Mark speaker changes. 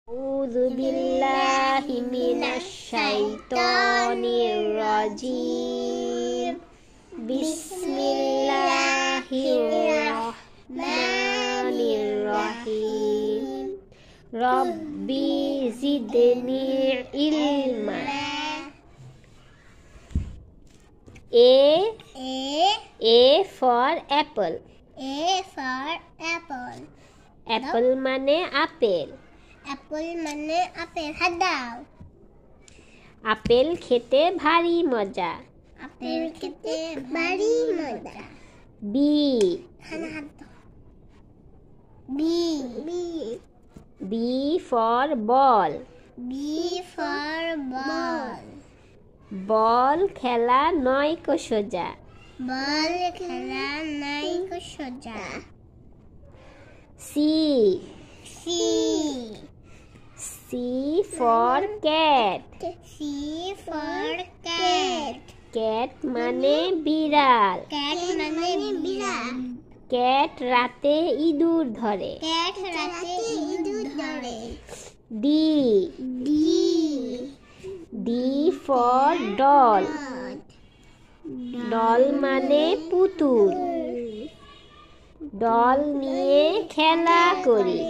Speaker 1: أعوذ بالله من الشيطان الرجيم بسم الله الرحمن الرحيم ربي زدني علما A for apple.
Speaker 2: A for apple.
Speaker 1: Apple মানে apple.
Speaker 2: Apple মানে apple. হাত দাও।
Speaker 1: আপেল খেতে ভারী মজা।
Speaker 2: আপেল খেতে ভারী মজা।
Speaker 1: B
Speaker 2: হাত দাও। B
Speaker 1: B for ball.
Speaker 2: B for ball.
Speaker 1: বল খেলা নয়কো সোজা।
Speaker 2: বল খেলা নাইকো সোজা।
Speaker 1: C
Speaker 2: C
Speaker 1: for cat.
Speaker 2: C for cat.
Speaker 1: Cat মানে বিড়াল।
Speaker 2: Cat মানে বিড়াল।
Speaker 1: Cat রাতে ইঁদুর ধরে।
Speaker 2: Cat রাতে ইঁদুর ধরে।
Speaker 1: D
Speaker 2: D
Speaker 1: for doll. Doll মানে পুতুল। ডল নিয়ে খেলা করি।